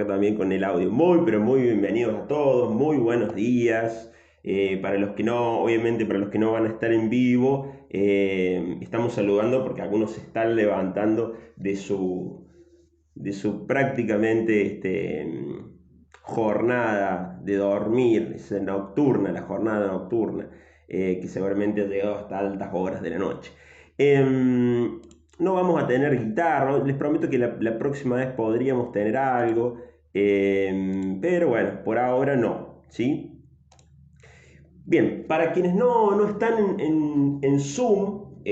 acá también con el audio. Muy, pero muy bienvenidos a todos, muy buenos días. Para los que no, obviamente para los que no van a estar en vivo, estamos saludando porque algunos se están levantando de su prácticamente jornada de dormir, es nocturna, la jornada nocturna, que seguramente ha llegado hasta altas horas de la noche. No vamos a tener guitarra, les prometo que la próxima vez podríamos tener algo, pero bueno, por ahora no, ¿sí? Bien, para quienes no están en Zoom,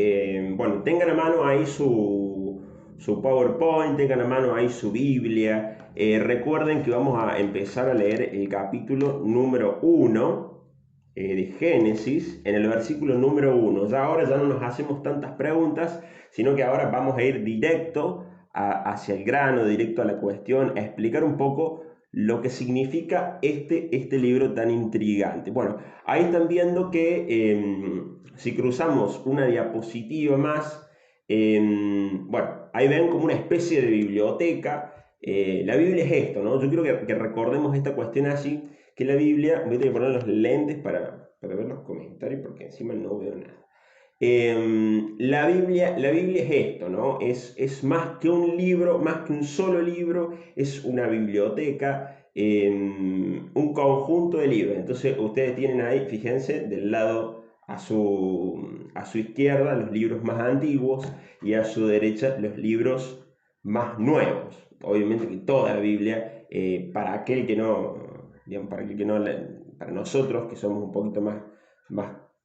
bueno, tengan a mano ahí su PowerPoint, tengan a mano ahí su Biblia. Recuerden que vamos a empezar a leer el capítulo número 1 de Génesis, en el versículo número 1. Ya ahora ya no nos hacemos tantas preguntas, sino que ahora vamos a ir directo hacia el grano, directo a la cuestión, a explicar un poco lo que significa este libro tan intrigante. Bueno, ahí están viendo que si cruzamos una diapositiva más, bueno, ahí ven como una especie de biblioteca. La Biblia es esto, ¿no? Yo quiero que recordemos esta cuestión así, que la Biblia, voy a tener que poner los lentes para ver los comentarios porque encima no veo nada. La Biblia es esto, ¿no? Es más que un libro, más que un solo libro, es una biblioteca, un conjunto de libros. Entonces ustedes tienen ahí, fíjense, del lado a su izquierda los libros más antiguos y a su derecha los libros más nuevos. Obviamente que toda la Biblia, para aquel que no, digamos, para nosotros que somos un poquito más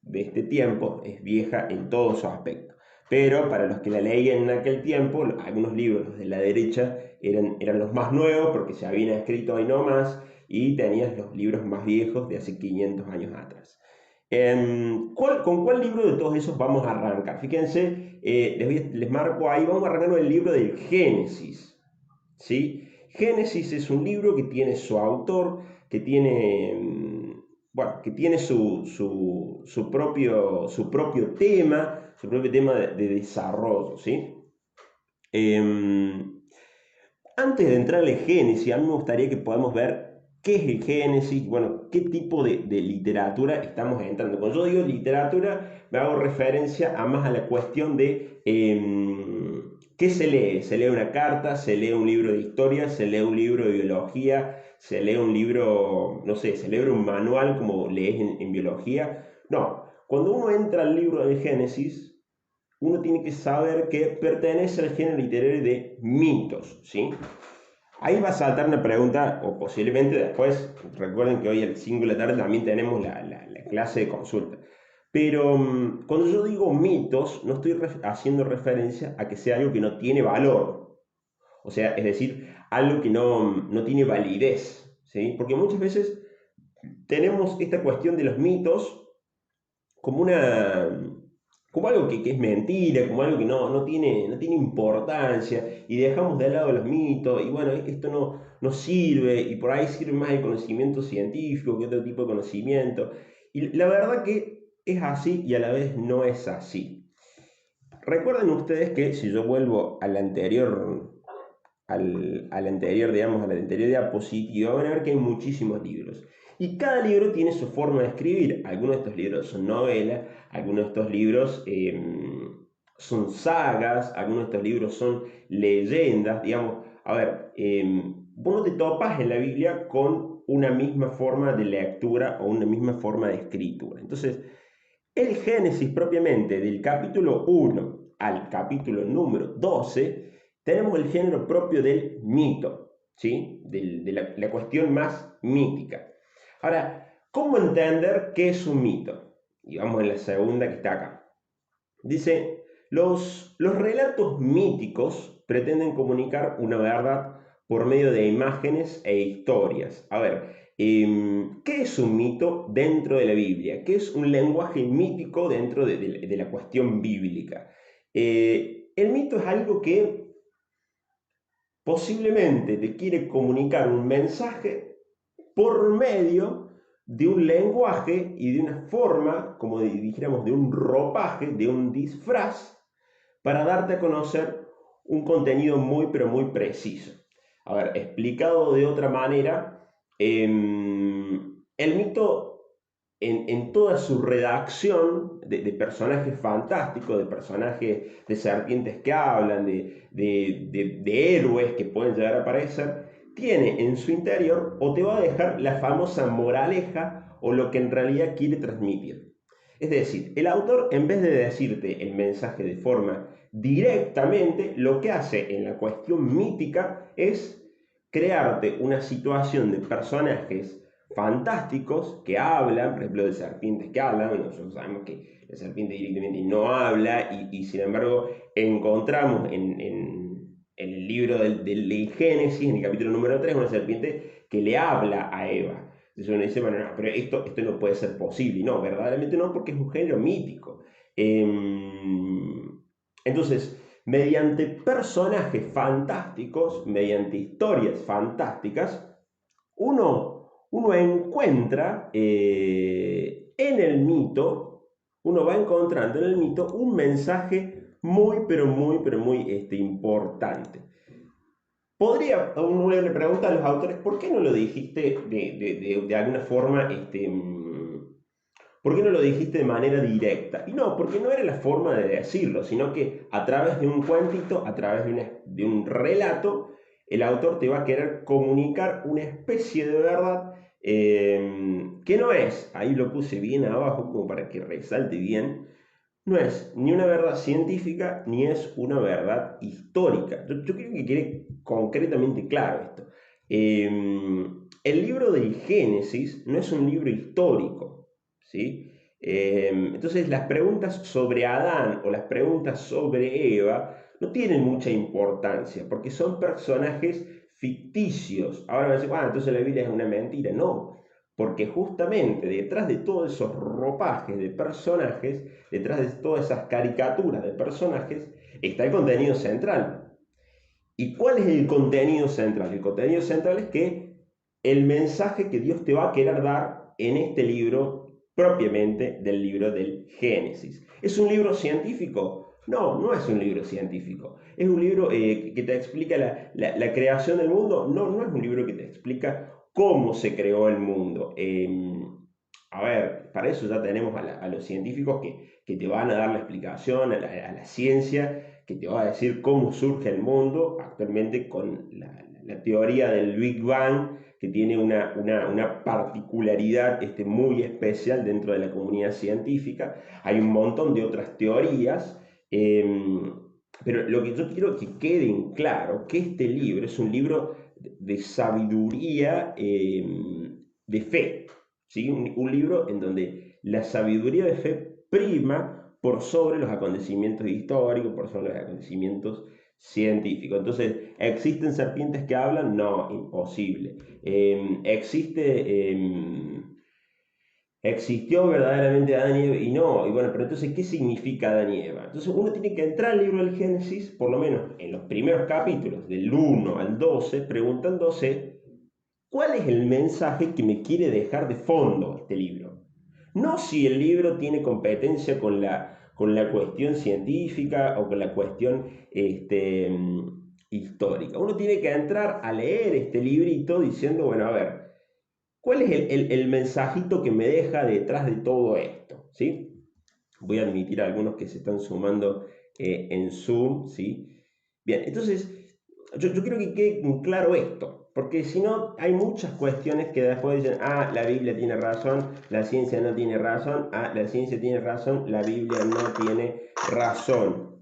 de este tiempo, es vieja en todos sus aspectos. Pero para los que la leían en aquel tiempo, algunos libros, los de la derecha, eran los más nuevos porque se habían escrito ahí nomás, y tenías los libros más viejos de hace 500 años atrás. ¿Con cuál libro de todos esos vamos a arrancar? Fíjense, les marco ahí, vamos a arrancar con el libro del Génesis. ¿Sí? Génesis es un libro que tiene su autor, que tiene, bueno, que tiene su propio tema de desarrollo, ¿sí? Em, Antes de entrar al Génesis, a mí me gustaría que podamos ver qué es el Génesis, bueno, qué tipo de literatura estamos entrando. Cuando yo digo literatura, me hago referencia más a la cuestión de qué se lee. Se lee una carta, se lee un libro de historia, se lee un libro de biología, se lee un libro, no sé, se lee un manual como lees en biología. No, cuando uno entra al libro del Génesis, uno tiene que saber que pertenece al género literario de mitos, ¿sí? Ahí va a saltar una pregunta, o posiblemente después, recuerden que hoy a las 5 de la tarde también tenemos la clase de consulta. Pero cuando yo digo mitos, no estoy haciendo referencia a que sea algo que no tiene valor. O sea, es decir, algo que no tiene validez, ¿sí? Porque muchas veces tenemos esta cuestión de los mitos como como algo que es mentira, como algo que no tiene importancia, y dejamos de lado los mitos, y bueno, esto no sirve, y por ahí sirve más el conocimiento científico que otro tipo de conocimiento. Y la verdad que es así y a la vez no es así. Recuerden ustedes que si yo vuelvo al anterior, digamos, a la anterior diapositiva, van a ver que hay muchísimos libros. Y cada libro tiene su forma de escribir. Algunos de estos libros son novelas, algunos de estos libros son sagas, algunos de estos libros son leyendas, digamos. A ver, vos no te topas en la Biblia con una misma forma de lectura o una misma forma de escritura. Entonces, el Génesis propiamente, del capítulo 1 al capítulo número 12, tenemos el género propio del mito, ¿sí? De la cuestión más mítica. Ahora, ¿cómo entender qué es un mito? Y vamos en la segunda que está acá. Dice, los relatos míticos pretenden comunicar una verdad por medio de imágenes e historias. A ver, ¿qué es un mito dentro de la Biblia? ¿Qué es un lenguaje mítico dentro de la cuestión bíblica? El mito es algo que posiblemente te quiere comunicar un mensaje por medio de un lenguaje y de una forma, como dijéramos, de un ropaje, de un disfraz, para darte a conocer un contenido muy, pero muy preciso. A ver, explicado de otra manera, el mito en toda su redacción de personajes fantásticos, de personajes de serpientes que hablan, de héroes que pueden llegar a aparecer, tiene en su interior o te va a dejar la famosa moraleja o lo que en realidad quiere transmitir. Es decir, el autor, en vez de decirte el mensaje de forma directamente, lo que hace en la cuestión mítica es crearte una situación de personajes fantásticos que hablan, por ejemplo, de serpientes que hablan. Nosotros sabemos que la serpiente directamente no habla y sin embargo encontramos en el libro del Génesis, en el capítulo número 3, una serpiente que le habla a Eva. Entonces uno dice, bueno, no, pero esto no puede ser posible. No, verdaderamente no, porque es un género mítico. Entonces, mediante personajes fantásticos, mediante historias fantásticas, uno encuentra en el mito, uno va encontrando en el mito un mensaje muy, pero muy, pero muy importante. Uno le pregunta a los autores, ¿por qué no lo dijiste de alguna forma, por qué no lo dijiste de manera directa? Y no, porque no era la forma de decirlo, sino que a través de un cuentito, a través de un relato, el autor te va a querer comunicar una especie de verdad que no es, ahí lo puse bien abajo como para que resalte bien, no es ni una verdad científica ni es una verdad histórica. Yo creo que quede concretamente claro esto. El libro del Génesis no es un libro histórico, ¿sí? Entonces las preguntas sobre Adán o las preguntas sobre Eva no tienen mucha importancia porque son personajes ficticios. Ahora me dicen, entonces la Biblia es una mentira. No, porque justamente detrás de todos esos ropajes de personajes, detrás de todas esas caricaturas de personajes, está el contenido central. ¿Y cuál es el contenido central? El contenido central es que el mensaje que Dios te va a querer dar en este libro, propiamente del libro del Génesis. ¿Es un libro científico? No, no es un libro científico. ¿Es un libro que te explica la creación del mundo? No, no es un libro que te explica cómo se creó el mundo. A ver, para eso ya tenemos a los científicos que te van a dar la explicación, a la ciencia, que te va a decir cómo surge el mundo, actualmente con la teoría del Big Bang, que tiene una particularidad muy especial dentro de la comunidad científica. Hay un montón de otras teorías, pero lo que yo quiero que quede en claro, que este libro es un libro de sabiduría, de fe, ¿sí? Un libro en donde la sabiduría de fe prima por sobre los acontecimientos históricos, por sobre los acontecimientos científicos. Entonces, ¿existen serpientes que hablan? No, imposible. ¿Existió verdaderamente Adán y Eva? Y no, y bueno, pero entonces, ¿qué significa Adán y Eva? Entonces, uno tiene que entrar al libro del Génesis, por lo menos en los primeros capítulos, del 1 al 12, preguntándose, ¿cuál es el mensaje que me quiere dejar de fondo este libro? No si el libro tiene competencia con la cuestión científica o con la cuestión histórica. Uno tiene que entrar a leer este librito diciendo, bueno, a ver, ¿cuál es el mensajito que me deja detrás de todo esto? ¿Sí? Voy a admitir a algunos que se están sumando en Zoom, ¿sí? Bien, entonces yo quiero que quede claro esto, porque si no hay muchas cuestiones que después dicen, la Biblia tiene razón, la ciencia no tiene razón, la ciencia tiene razón, la Biblia no tiene razón.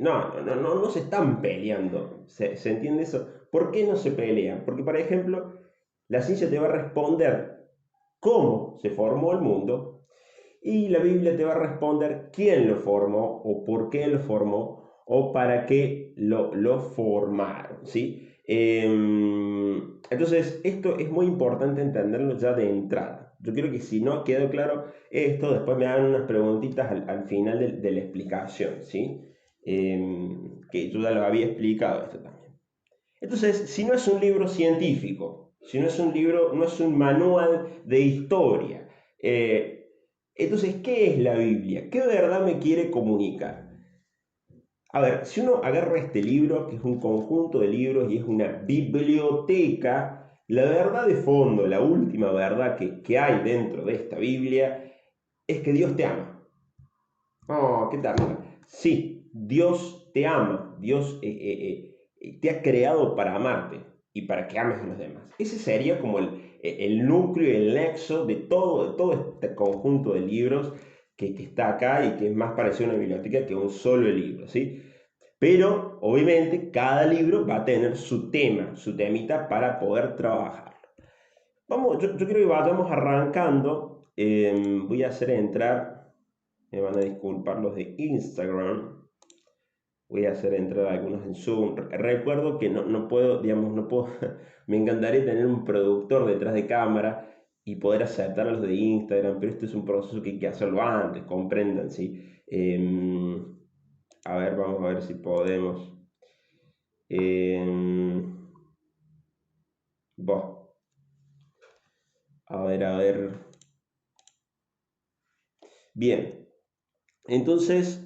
No se están peleando, ¿se entiende eso? ¿Por qué no se pelean? Porque, por ejemplo, la ciencia te va a responder cómo se formó el mundo y la Biblia te va a responder quién lo formó o por qué lo formó o para qué lo formaron, ¿sí? Entonces, esto es muy importante entenderlo ya de entrada. Yo quiero que si no quedó claro esto, después me hagan unas preguntitas al final de la explicación, ¿sí? Que yo ya lo había explicado esto también. Entonces, si no es un libro científico, si no es un libro, no es un manual de historia, entonces, ¿qué es la Biblia? ¿Qué verdad me quiere comunicar? A ver, si uno agarra este libro, que es un conjunto de libros y es una biblioteca, la verdad de fondo, la última verdad que hay dentro de esta Biblia, es que Dios te ama. Oh, qué ternura. Sí, Dios te ama. Dios te ha creado para amarte y para que ames a los demás. Ese sería como el núcleo y el nexo de todo este conjunto de libros que está acá y que es más parecido a una biblioteca que un solo libro, ¿sí? Pero, obviamente, cada libro va a tener su tema, su temita para poder trabajarlo. Vamos, yo creo que vayamos arrancando. Voy a hacer entrar, me van a disculpar los de Instagram. Voy a hacer entrar algunos en Zoom. Recuerdo que no puedo, digamos, no puedo. Me encantaría tener un productor detrás de cámara y poder aceptar a los de Instagram, pero esto es un proceso que hay que hacerlo antes, comprendan, ¿sí? A ver, vamos a ver si podemos. Bueno, a ver. Bien, entonces,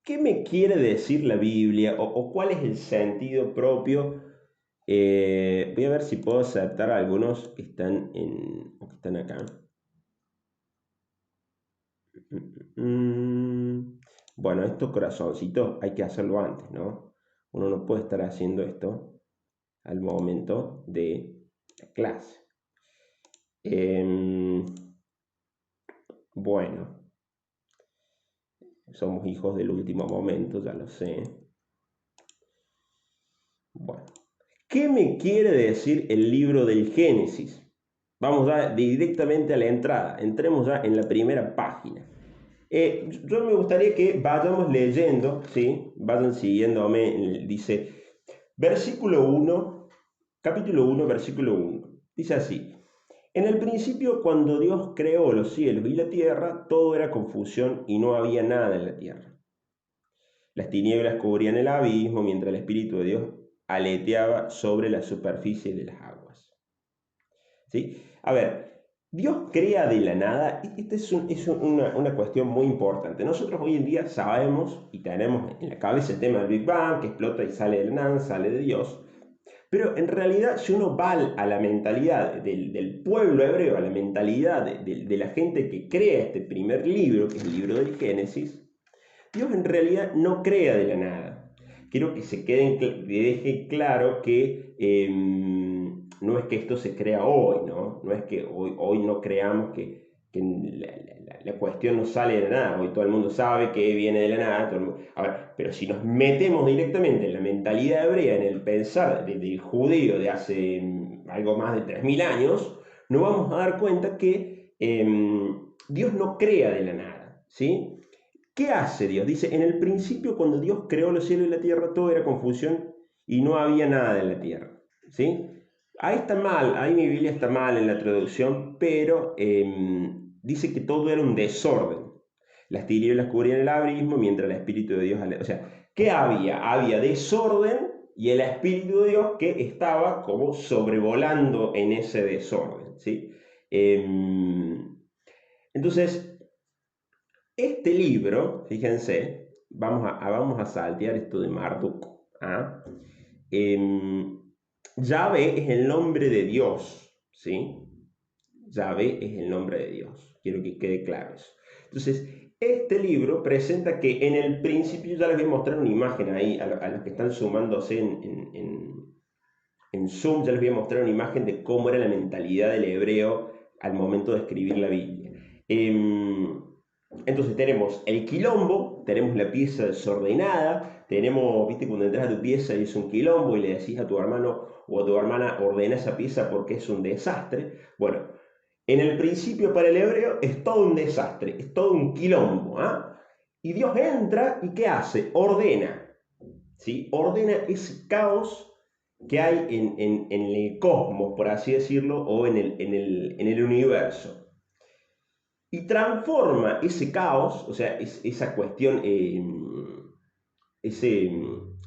¿qué me quiere decir la Biblia o cuál es el sentido propio? Voy a ver si puedo aceptar a algunos que están, que están acá. Mm, Bueno, estos corazoncitos hay que hacerlo antes, ¿no? Uno no puede estar haciendo esto al momento de la clase. Em, bueno, somos hijos del último momento, ya lo sé. Bueno, ¿qué me quiere decir el libro del Génesis? Vamos ya directamente a la entrada. Entremos ya en la primera página. Yo me gustaría que vayamos leyendo, ¿sí? Vayan siguiéndome. Dice, versículo 1, capítulo 1, versículo 1. Dice así. En el principio, cuando Dios creó los cielos y la tierra, todo era confusión y no había nada en la tierra. Las tinieblas cubrían el abismo mientras el Espíritu de Dios aleteaba sobre la superficie de las aguas. ¿Sí? A ver, Dios crea de la nada. Esta es una cuestión muy importante. Nosotros hoy en día sabemos y tenemos en la cabeza el tema del Big Bang, que explota y sale de la nada, sale de Dios. Pero en realidad, si uno va a la mentalidad del pueblo hebreo, a la mentalidad de la gente que crea este primer libro, que es el libro del Génesis, Dios en realidad no crea de la nada. Quiero que se deje claro que no es que esto se crea hoy, ¿no? No es que hoy no creamos que la cuestión no sale de la nada. Hoy todo el mundo sabe que viene de la nada. A ver, pero si nos metemos directamente en la mentalidad hebrea, en el pensar del judío de hace algo más de 3000 años, nos vamos a dar cuenta que Dios no crea de la nada, ¿sí? ¿Qué hace Dios? Dice, en el principio cuando Dios creó los cielos y la tierra, todo era confusión y no había nada en la tierra. ¿Sí? Ahí está mal, ahí mi Biblia está mal en la traducción, pero dice que todo era un desorden. Las tinieblas cubrían el abismo mientras el Espíritu de Dios... O sea, ¿qué había? Había desorden y el Espíritu de Dios que estaba como sobrevolando en ese desorden. ¿Sí? Entonces, este libro, fíjense, vamos a saltear esto de Marduk. ¿Ah? Em, Yahvé es el nombre de Dios, ¿sí? Yahvé es el nombre de Dios. Quiero que quede claro eso. Entonces, este libro presenta que en el principio, ya les voy a mostrar una imagen ahí, a los que están sumándose en Zoom, ya les voy a mostrar una imagen de cómo era la mentalidad del hebreo al momento de escribir la Biblia. Entonces tenemos el quilombo, tenemos la pieza desordenada, tenemos, viste, cuando entras a tu pieza y es un quilombo y le decís a tu hermano o a tu hermana, ordena esa pieza porque es un desastre. Bueno, en el principio para el hebreo es todo un desastre, es todo un quilombo. ¿Ah? Y Dios entra y ¿qué hace? Ordena, ¿sí? Ordena ese caos que hay en el cosmos, por así decirlo, o en el universo. Y transforma ese caos, o sea, esa cuestión, ese,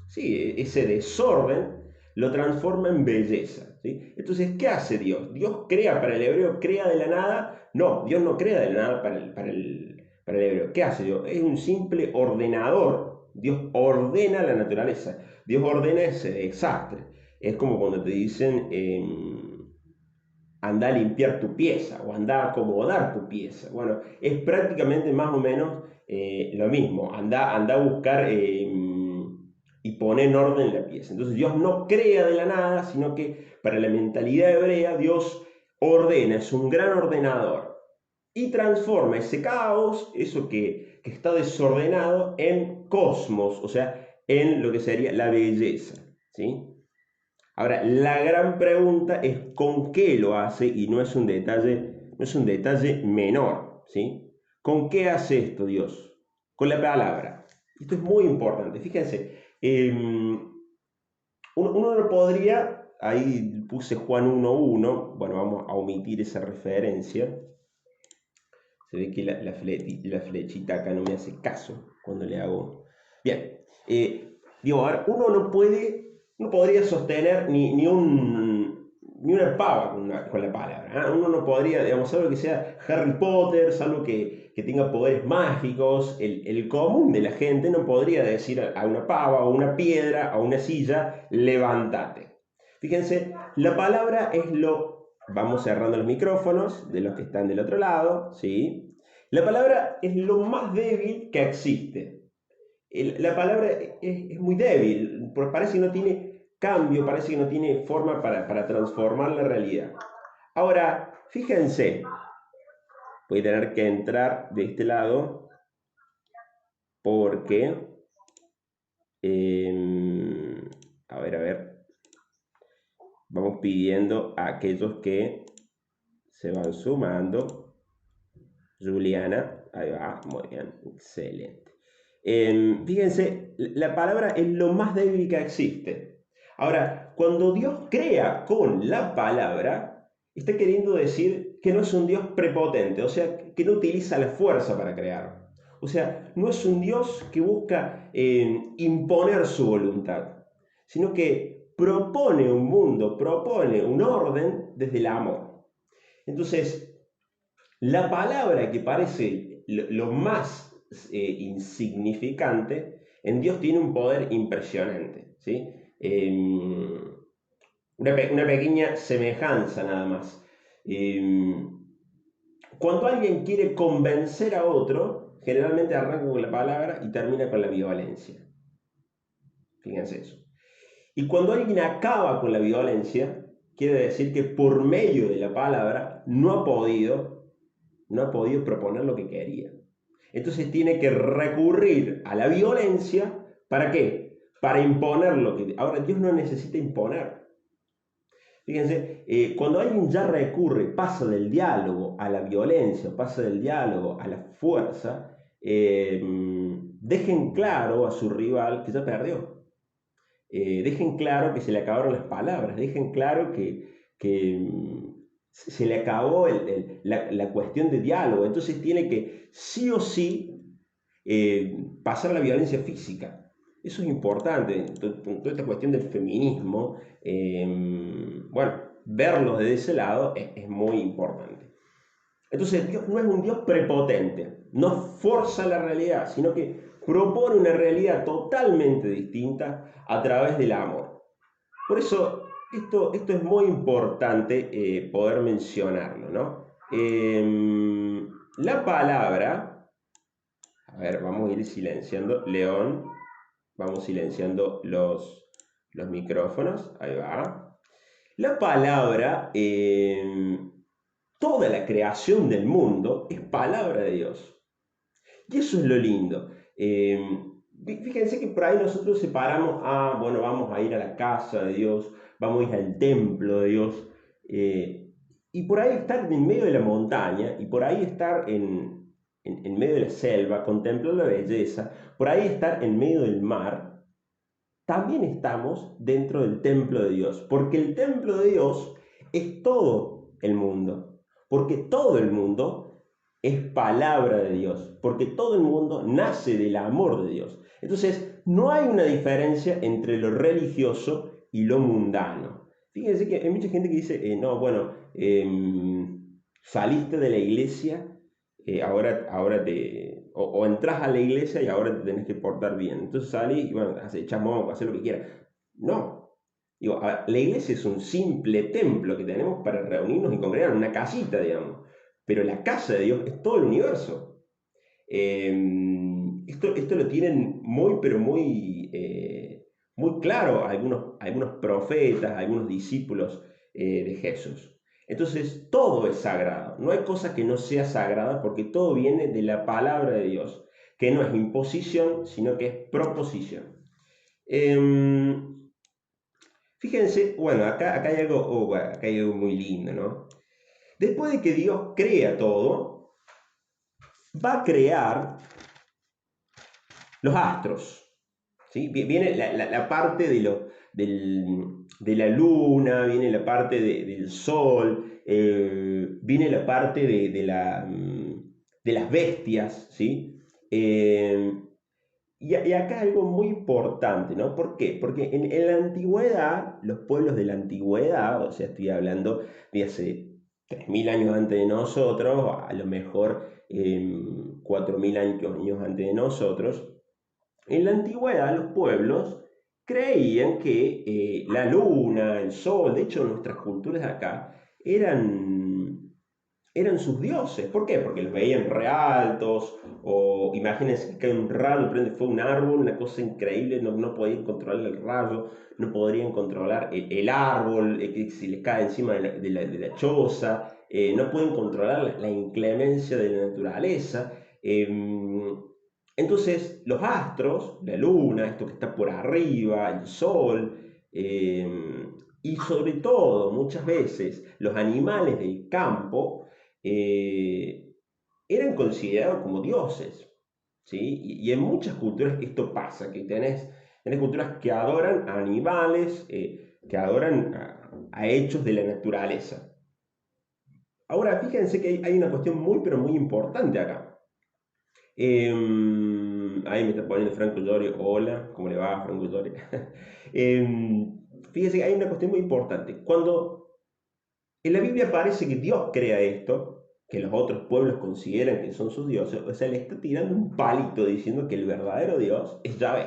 sí, ese desorden, lo transforma en belleza. ¿Sí? Entonces, ¿qué hace Dios? ¿Dios crea para el hebreo, crea de la nada? No, Dios no crea de la nada para el hebreo. ¿Qué hace Dios? Es un simple ordenador, Dios ordena la naturaleza. Dios ordena ese desastre. Es como cuando te dicen, anda a limpiar tu pieza o anda a acomodar tu pieza. Bueno, es prácticamente más o menos lo mismo. Anda a buscar y poner en orden la pieza. Entonces Dios no crea de la nada, sino que para la mentalidad hebrea Dios ordena, es un gran ordenador y transforma ese caos, eso que está desordenado, en cosmos, o sea, en lo que sería la belleza, ¿sí? Ahora, la gran pregunta es con qué lo hace y no es un detalle menor, ¿sí? ¿Con qué hace esto Dios? Con la palabra. Esto es muy importante. Fíjense, uno no podría, ahí puse Juan 1.1, bueno, vamos a omitir esa referencia. Se ve que la flechita acá no me hace caso cuando le hago. Bien, digo, a ver, uno no podría sostener ni una pava con la palabra. ¿Eh? Uno no podría, digamos, salvo que sea Harry Potter, salvo que tenga poderes mágicos. El común de la gente no podría decir a una pava, a una piedra, a una silla, levántate. Fíjense, la palabra es lo. Vamos cerrando los micrófonos de los que están del otro lado, ¿sí? La palabra es lo más débil que existe. La palabra es muy débil, parece que no tiene cambio, parece que no tiene forma para transformar la realidad. Ahora, fíjense, voy a tener que entrar de este lado porque, a ver, vamos pidiendo a aquellos que se van sumando. Juliana, ahí va, muy bien, excelente. Fíjense, la palabra es lo más débil que existe. Ahora, cuando Dios crea con la palabra, está queriendo decir que no es un Dios prepotente, o sea, que no utiliza la fuerza para crear. O sea, no es un Dios que busca imponer su voluntad, sino que propone un mundo, propone un orden desde el amor. Entonces, la palabra que parece lo más insignificante, en Dios tiene un poder impresionante, ¿sí? Una pequeña semejanza nada más. Cuando alguien quiere convencer a otro, generalmente arranca con la palabra y termina con la violencia. Fíjense eso. Y cuando alguien acaba con la violencia, quiere decir que por medio de la palabra no ha podido proponer lo que quería. Entonces tiene que recurrir a la violencia. ¿Para qué? Para imponer lo que. Ahora, Dios no necesita imponer. Fíjense, cuando alguien ya recurre, pasa del diálogo a la violencia, pasa del diálogo a la fuerza, dejen claro a su rival que ya perdió. Dejen claro que se le acabaron las palabras, dejen claro que se le acabó la cuestión de diálogo. Entonces tiene que sí o sí pasar a la violencia física. Eso es importante, toda esta cuestión del feminismo, bueno, verlo desde ese lado es muy importante. Entonces Dios no es un Dios prepotente, no forza la realidad, sino que propone una realidad totalmente distinta a través del amor. Por eso esto es muy importante poder mencionarlo, ¿no? La palabra, a ver, vamos a ir silenciando, León, vamos silenciando los micrófonos, ahí va. La palabra, toda la creación del mundo es palabra de Dios. Y eso es lo lindo. Fíjense que por ahí nosotros separamos, bueno, vamos a ir a la casa de Dios, vamos a ir al templo de Dios, y por ahí estar en medio de la montaña, y por ahí estar en medio de la selva, contemplar la belleza, por ahí estar en medio del mar, también estamos dentro del templo de Dios, porque el templo de Dios es todo el mundo, porque todo el mundo es palabra de Dios, porque todo el mundo nace del amor de Dios. Entonces, no hay una diferencia entre lo religioso y lo mundano. Fíjense que hay mucha gente que dice, no, bueno, saliste de la iglesia, ahora o entras a la iglesia y ahora te tenés que portar bien. Entonces salís y bueno, echás moco, haces lo que quieras. No. Digo, a ver, la iglesia es un simple templo que tenemos para reunirnos y congregar, una casita, digamos. Pero la casa de Dios es todo el universo. Esto lo tienen muy, pero muy claro algunos profetas, algunos discípulos de Jesús. Entonces, todo es sagrado. No hay cosa que no sea sagrada porque todo viene de la palabra de Dios, que no es imposición, sino que es proposición. Fíjense, bueno, acá hay algo muy lindo, ¿no? Después de que Dios crea todo, va a crear los astros. ¿Sí? Viene la parte de la luna, viene la parte del sol, viene la parte de las bestias, ¿sí? Y acá algo muy importante, ¿no? ¿Por qué? Porque en la antigüedad, los pueblos de la antigüedad, o sea, estoy hablando de hace 3.000 años antes de nosotros, a lo mejor 4.000 años antes de nosotros, en la antigüedad los pueblos creían que la luna, el sol, de hecho nuestras culturas acá eran sus dioses. ¿Por qué? Porque los veían re altos, o imagínense que cae un rayo, prende fuego un árbol, una cosa increíble, no podían controlar el rayo, no podrían controlar el árbol, que si les cae encima de la choza, no pueden controlar la inclemencia de la naturaleza. Entonces, los astros, la luna, esto que está por arriba, el sol, y sobre todo, muchas veces, los animales del campo, eh, eran considerados como dioses, ¿sí? Y en muchas culturas esto pasa, que tenés culturas que adoran a animales, que adoran a hechos de la naturaleza. Ahora, fíjense que hay una cuestión muy, pero muy importante acá. Ahí me está poniendo Franco Llorio. Hola, ¿cómo le va, Franco Llorio? Fíjense que hay una cuestión muy importante. Cuando en la Biblia parece que Dios crea esto, que los otros pueblos consideran que son sus dioses, o sea, le está tirando un palito diciendo que el verdadero Dios es Yahvé.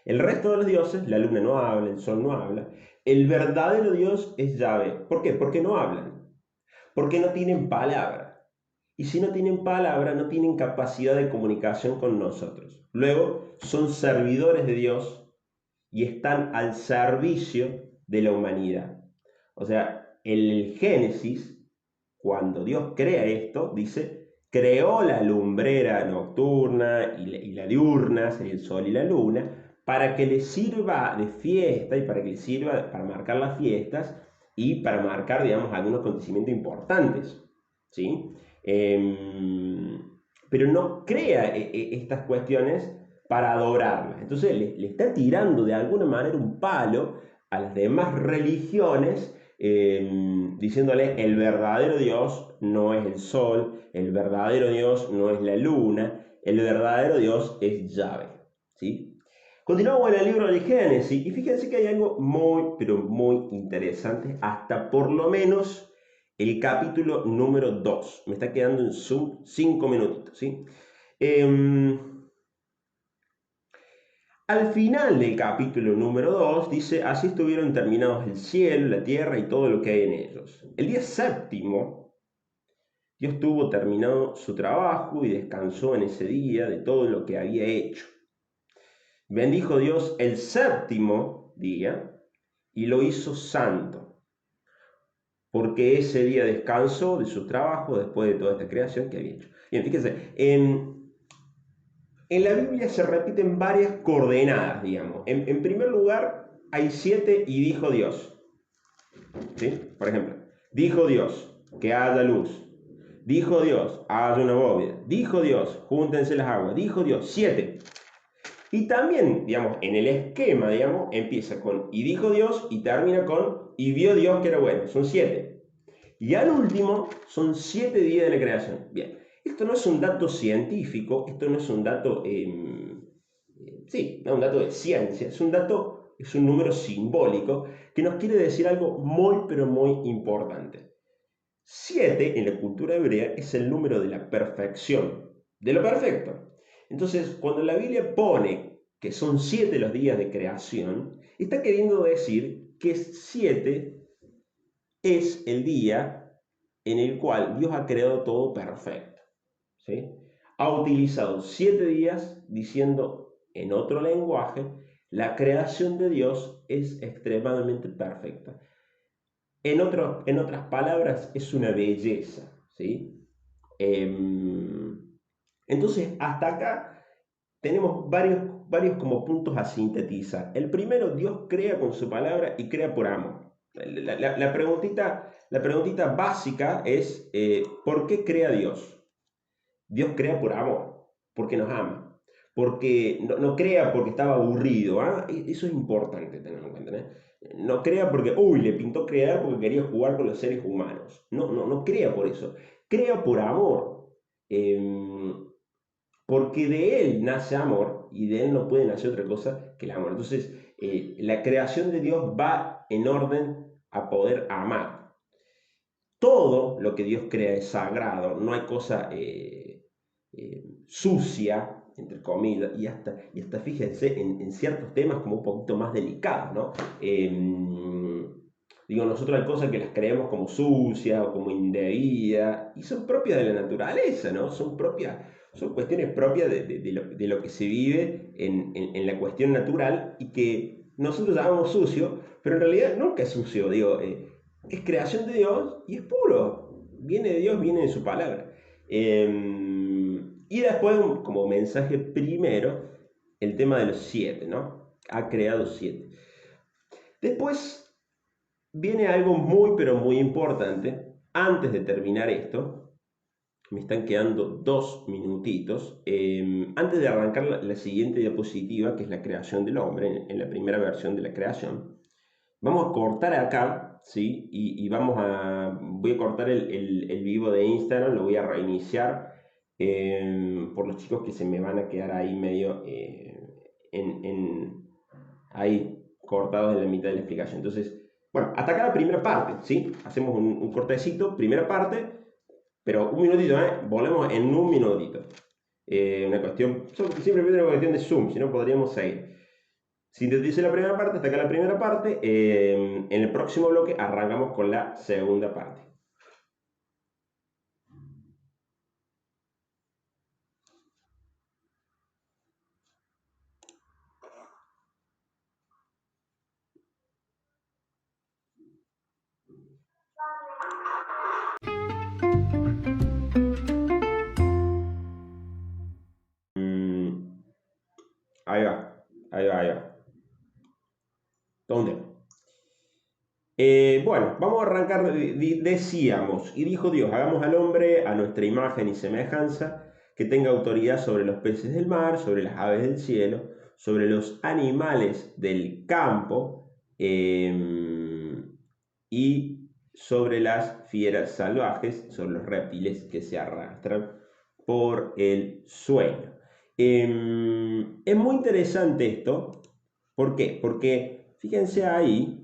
El resto de los dioses, la luna no habla, el sol no habla. El verdadero Dios es Yahvé. ¿Por qué? Porque no hablan. Porque no tienen palabra. Y si no tienen palabra, no tienen capacidad de comunicación con nosotros. Luego, son servidores de Dios y están al servicio de la humanidad. O sea, el Génesis, cuando Dios crea esto, dice, creó la lumbrera nocturna y la diurna, sería el sol y la luna, para que le sirva de fiesta y para que le sirva para marcar las fiestas y para marcar, digamos, algunos acontecimientos importantes, ¿sí? Pero no crea estas cuestiones para adorarlas. Entonces le está tirando de alguna manera un palo a las demás religiones, diciéndole el verdadero Dios no es el sol, el verdadero Dios no es la luna, el verdadero Dios es Yahvé, ¿sí? Continuamos en el libro de Génesis y fíjense que hay algo muy, pero muy interesante, hasta por lo menos el capítulo número 2. Me está quedando en Zoom 5 minutitos, ¿sí? Eh, Al final del capítulo número 2 dice, así estuvieron terminados el cielo, la tierra y todo lo que hay en ellos. El día séptimo, Dios tuvo terminado su trabajo y descansó en ese día de todo lo que había hecho. Bendijo Dios el séptimo día y lo hizo santo, porque ese día descansó de su trabajo después de toda esta creación que había hecho. Bien, fíjense, en la Biblia se repiten varias coordenadas, digamos. En primer lugar, hay 7 y dijo Dios. ¿Sí? Por ejemplo, dijo Dios que haya luz. Dijo Dios, haya una bóveda. Dijo Dios, júntense las aguas. Dijo Dios, 7. Y también, digamos, en el esquema, digamos, empieza con y dijo Dios y termina con y vio Dios que era bueno. Son 7. Y al último son 7 días de la creación. Bien, esto no es un dato científico, esto no es un dato, sí, no es un dato de ciencia, es un número simbólico que nos quiere decir algo muy, pero muy importante. 7 en la cultura hebrea es el número de la perfección. de lo perfecto. Entonces, cuando la Biblia pone que son 7 los días de creación, está queriendo decir que 7 es el día en el cual Dios ha creado todo perfecto. ¿Sí? Ha utilizado 7 días diciendo en otro lenguaje, la creación de Dios es extremadamente perfecta. En otras palabras, es una belleza. ¿Sí? Entonces, hasta acá tenemos varios como puntos a sintetizar. El primero, Dios crea con su palabra y crea por amor. La preguntita básica es, ¿por qué crea Dios? Dios crea por amor, porque nos ama. Porque no crea porque estaba aburrido. ¿Ah? Eso es importante tenerlo en cuenta. No crea porque, uy, le pintó crear porque quería jugar con los seres humanos. No crea por eso. Crea por amor. Eh, Porque de él nace amor y de él no puede nacer otra cosa que el amor. Entonces, la creación de Dios va en orden a poder amar. Todo lo que Dios crea es sagrado, no hay cosa sucia, entre comillas, y hasta fíjense en ciertos temas como un poquito más delicados, ¿no? Digo, nosotros hay cosas que las creemos como sucias o como indebidas y son propias de la naturaleza, ¿no? Son cuestiones propias de lo que se vive en la cuestión natural y que nosotros llamamos sucio, pero en realidad nunca es sucio, digo, es creación de Dios y es puro, viene de Dios, viene de su palabra. Y después, como mensaje primero, el tema de los 7, ¿no? Ha creado 7. Después viene algo muy, pero muy importante. Antes de terminar esto, me están quedando 2 minutitos. Antes de arrancar la siguiente diapositiva, que es la creación del hombre, en la primera versión de la creación, vamos a cortar acá, ¿sí? Y voy a cortar el vivo de Instagram, lo voy a reiniciar por los chicos que se me van a quedar ahí medio ahí cortados en la mitad de la explicación. Entonces, bueno, hasta acá la primera parte, ¿sí? Hacemos un cortecito, primera parte, pero un minutito, ¿eh? Volvemos en un minutito. Una cuestión, simplemente una cuestión de Zoom, si no podríamos seguir. Sintetice la primera parte, hasta acá la primera parte. En el próximo bloque arrancamos con la segunda parte. Mm, ahí va, ahí va. ¿Dónde? Bueno, vamos a arrancar, decíamos, y dijo Dios, hagamos al hombre a nuestra imagen y semejanza, que tenga autoridad sobre los peces del mar, sobre las aves del cielo, sobre los animales del campo y sobre las fieras salvajes, sobre los reptiles que se arrastran por el suelo. Es muy interesante esto. ¿Por qué? Porque fíjense ahí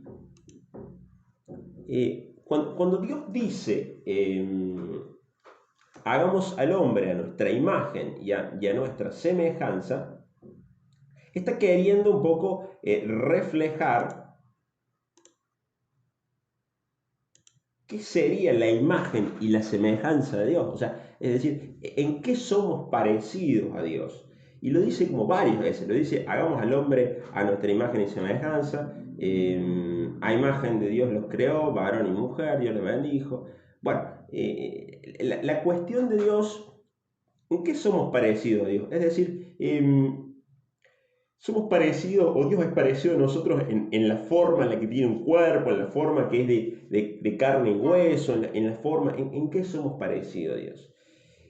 cuando Dios dice, hagamos al hombre a nuestra imagen y a nuestra semejanza, está queriendo un poco reflejar qué sería la imagen y la semejanza de Dios. O sea, es decir, en qué somos parecidos a Dios. Y lo dice como varias veces, lo dice, hagamos al hombre a nuestra imagen y semejanza, a imagen de Dios los creó, varón y mujer, Dios los bendijo. Bueno, la cuestión de Dios, ¿en qué somos parecidos a Dios? Es decir, somos parecidos, o Dios es parecido a nosotros en la forma en la que tiene un cuerpo, en la forma que es de carne y hueso, en la forma, en qué somos parecidos a Dios.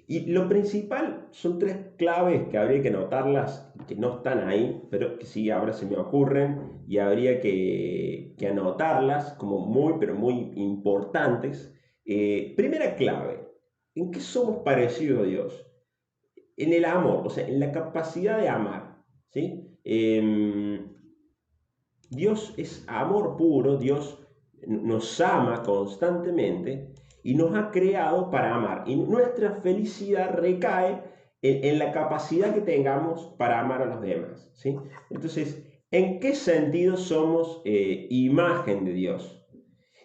Y lo principal son 3 claves que habría que anotarlas, que no están ahí, pero que sí ahora se me ocurren y habría que anotarlas como muy, pero muy importantes. Primera clave, ¿en qué somos parecidos a Dios? En el amor, o sea, en la capacidad de amar, ¿sí? Dios es amor puro, Dios nos ama constantemente y nos ha creado para amar. Y nuestra felicidad recae en la capacidad que tengamos para amar a los demás, ¿sí? Entonces, ¿en qué sentido somos imagen de Dios?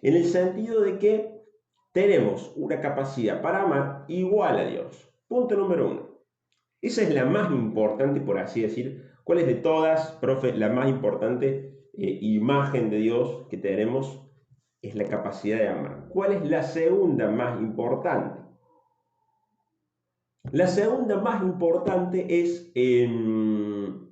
En el sentido de que tenemos una capacidad para amar igual a Dios. Punto número uno. Esa es la más importante, por así decir. ¿Cuál es de todas, profe, la más importante imagen de Dios que tenemos? Es la capacidad de amar. ¿Cuál es la segunda más importante? La segunda más importante es en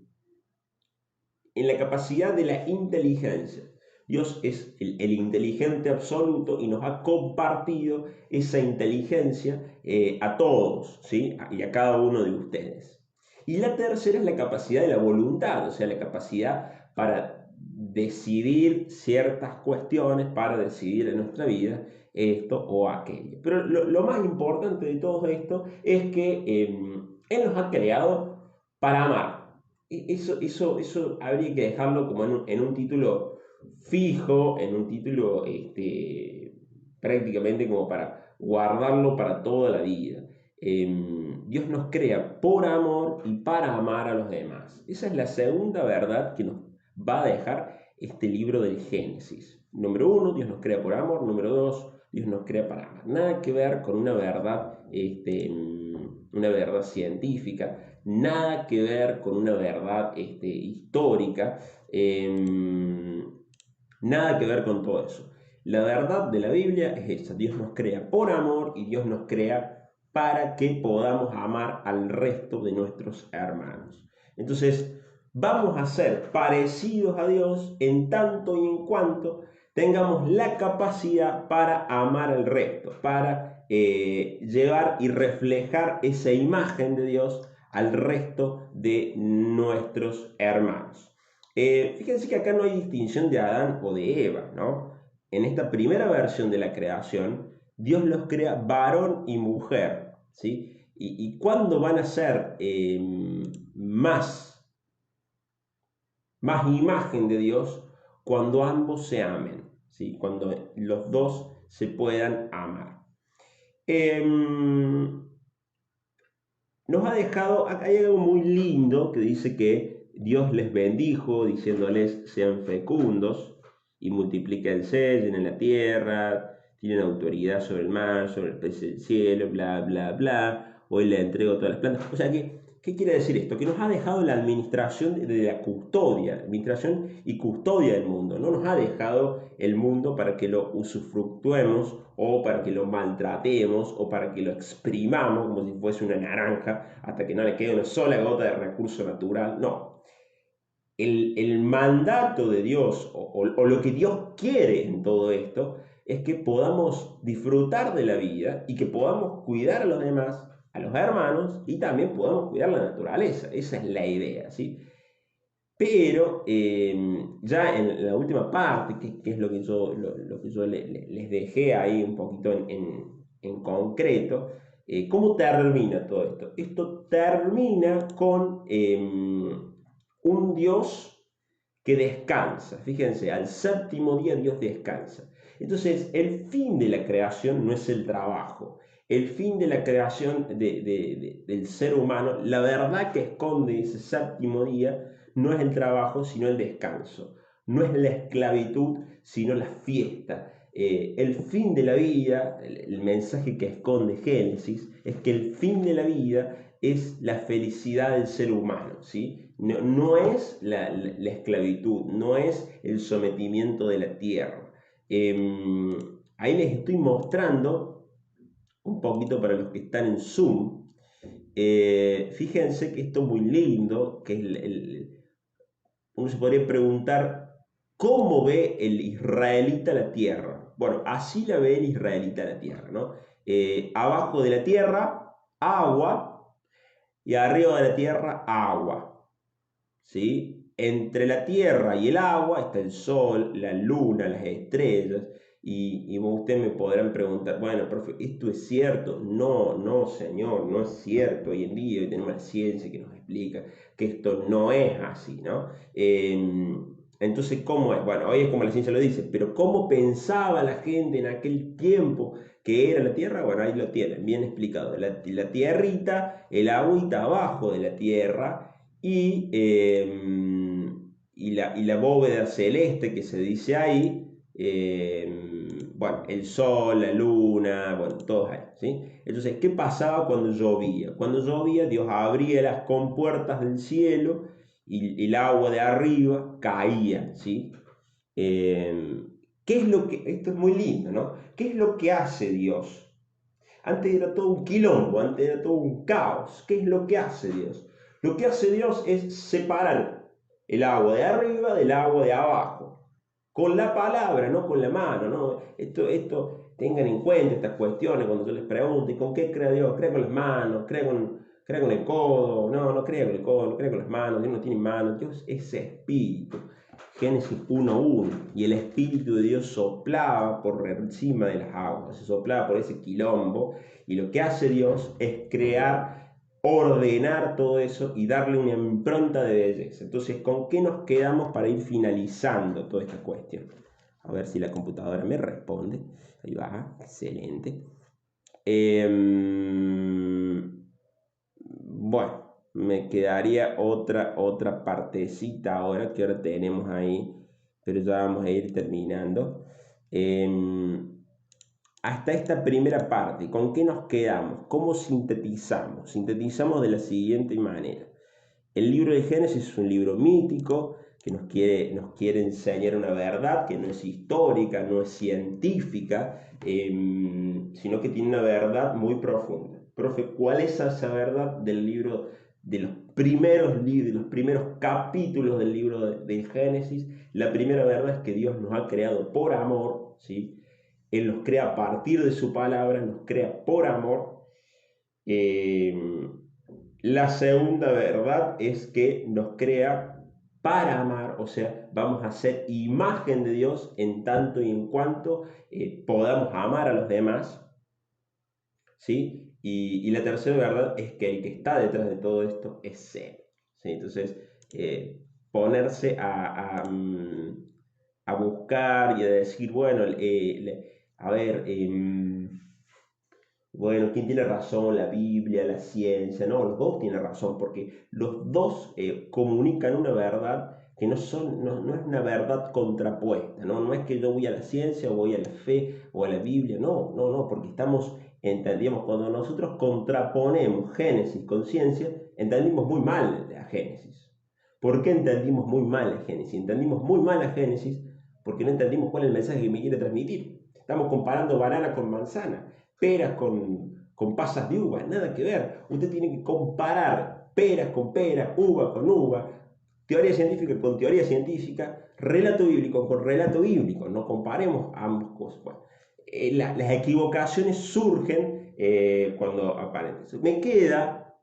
la capacidad de la inteligencia. Dios es el inteligente absoluto y nos ha compartido esa inteligencia a todos, ¿sí? Y a cada uno de ustedes. Y la tercera es la capacidad de la voluntad, o sea, la capacidad para decidir ciertas cuestiones, para decidir en nuestra vida esto o aquello. Pero lo más importante de todo esto es que Él nos ha creado para amar. Eso habría que dejarlo como en un título fijo, en un título prácticamente como para guardarlo para toda la vida. Dios nos crea por amor y para amar a los demás. Esa es la segunda verdad que nos va a dejar este libro del Génesis. Número uno, Dios nos crea por amor. Número dos, Dios nos crea para amar. Nada que ver con una verdad científica, nada que ver con una verdad histórica, nada que ver con todo eso. La verdad de la Biblia es esa: Dios nos crea por amor y Dios nos crea para que podamos amar al resto de nuestros hermanos. Entonces, vamos a ser parecidos a Dios en tanto y en cuanto tengamos la capacidad para amar al resto, para llevar y reflejar esa imagen de Dios al resto de nuestros hermanos. Fíjense que acá no hay distinción de Adán o de Eva, ¿no? En esta primera versión de la creación, Dios los crea varón y mujer, ¿sí? ¿Y cuándo van a ser más imagen de Dios? Cuando ambos se amen, ¿sí? Cuando los dos se puedan amar. Nos ha dejado, hay algo muy lindo que dice que Dios les bendijo diciéndoles sean fecundos y multiplíquense, llenen la tierra, tienen autoridad sobre el mar, sobre el pez del cielo, bla, bla, bla. Hoy le entrego todas las plantas. O sea que, ¿qué quiere decir esto? Que nos ha dejado la administración de la custodia, administración y custodia del mundo. No nos ha dejado el mundo para que lo usufructuemos o para que lo maltratemos o para que lo exprimamos como si fuese una naranja hasta que no le quede una sola gota de recurso natural. No. El mandato de Dios o lo que Dios quiere en todo esto es que podamos disfrutar de la vida y que podamos cuidar a los demás, a los hermanos, y también podamos cuidar la naturaleza. Esa es la idea, ¿sí? Pero ya en la última parte, que es lo que yo les dejé ahí un poquito en concreto, ¿cómo termina todo esto? Esto termina con un Dios que descansa. Fíjense, al séptimo día Dios descansa. Entonces, el fin de la creación no es el trabajo. El fin de la creación del ser humano, la verdad que esconde ese séptimo día, no es el trabajo, sino el descanso. No es la esclavitud, sino la fiesta. El fin de la vida, el mensaje que esconde Génesis, es que el fin de la vida es la felicidad del ser humano, ¿sí? No es la esclavitud, no es el sometimiento de la tierra. Ahí les estoy mostrando un poquito para los que están en Zoom. Fíjense que esto es muy lindo, que es uno se podría preguntar cómo ve el israelita la tierra. Bueno, así la ve el israelita la tierra, ¿no? Abajo de la tierra, agua, y arriba de la tierra, agua, ¿sí? Entre la tierra y el agua está el sol, la luna, las estrellas, y ustedes me podrán preguntar, bueno, profe, ¿esto es cierto? No, no, señor, no es cierto. Hoy en día tenemos la ciencia que nos explica que esto no es así, ¿no? Entonces, ¿cómo es? Bueno, hoy es como la ciencia lo dice, pero ¿cómo pensaba la gente en aquel tiempo ¿Qué era la tierra? Bueno, ahí lo tienen, bien explicado. La tierrita, el agüita abajo de la tierra y la bóveda celeste que se dice ahí, bueno, el sol, la luna, bueno, todos ahí, ¿sí? Entonces, ¿qué pasaba cuando llovía? Cuando llovía, Dios abría las compuertas del cielo y el agua de arriba caía, ¿sí? Eh, ¿Qué es lo que, esto es muy lindo, ¿no? ¿Qué es lo que hace Dios? Antes era todo un quilombo, antes era todo un caos. ¿Qué es lo que hace Dios? Lo que hace Dios es separar el agua de arriba del agua de abajo. Con la palabra, no con la mano, ¿no? Tengan en cuenta estas cuestiones cuando yo les pregunte, ¿con qué cree Dios? ¿Cree con las manos? ¿Cree con el codo? No, no cree con el codo, no cree con las manos, Dios no tiene manos, Dios es espíritu. Génesis 1:1, y el Espíritu de Dios soplaba por encima de las aguas, se soplaba por ese quilombo, y lo que hace Dios es crear, ordenar todo eso y darle una impronta de belleza. Entonces, ¿con qué nos quedamos para ir finalizando toda esta cuestión? A ver si la computadora me responde. Ahí va, excelente. Bueno, me quedaría otra partecita ahora que ahora tenemos ahí, pero ya vamos a ir terminando. Hasta esta primera parte, ¿con qué nos quedamos? ¿Cómo sintetizamos? Sintetizamos de la siguiente manera. El libro de Génesis es un libro mítico que nos quiere enseñar una verdad que no es histórica, no es científica, sino que tiene una verdad muy profunda. Profe, ¿cuál es esa verdad del libro, de los primeros capítulos del libro del Génesis? La primera verdad es que Dios nos ha creado por amor, ¿sí? Él nos crea a partir de su palabra, nos crea por amor. La segunda verdad es que nos crea para amar, o sea, vamos a ser imagen de Dios en tanto y en cuanto podamos amar a los demás, ¿sí? Y la tercera verdad es que el que está detrás de todo esto es Él, ¿sí? Entonces, ponerse a buscar y a decir, bueno, a ver, bueno, ¿quién tiene razón? La Biblia, la ciencia, no, los dos tienen razón, porque los dos comunican una verdad que no es una verdad contrapuesta, ¿no? No es que yo voy a la ciencia o voy a la fe o a la Biblia, no, no, no, porque entendíamos, cuando nosotros contraponemos Génesis con ciencia, entendimos muy mal la Génesis. ¿Por qué entendimos muy mal la Génesis? Entendimos muy mal la Génesis porque no entendimos cuál es el mensaje que me quiere transmitir. Estamos comparando banana con manzana, peras con pasas de uva, nada que ver. Usted tiene que comparar peras con peras, uva con uva, teoría científica con teoría científica, relato bíblico con relato bíblico. No comparemos ambas cosas. Bueno, las equivocaciones surgen cuando aparecen. Me queda,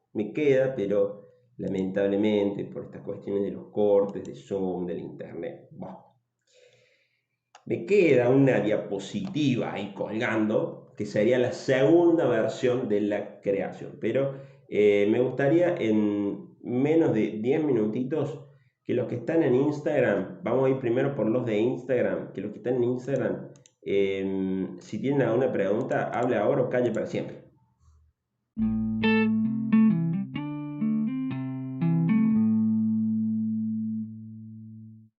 pero lamentablemente por estas cuestiones de los cortes, de Zoom, del internet, bah, me queda una diapositiva ahí colgando, que sería la segunda versión de la creación. Pero me gustaría en menos de 10 minutitos que los que están en Instagram, vamos a ir primero por los de Instagram, que los que están en Instagram, si tienen alguna pregunta, hable ahora o calle para siempre.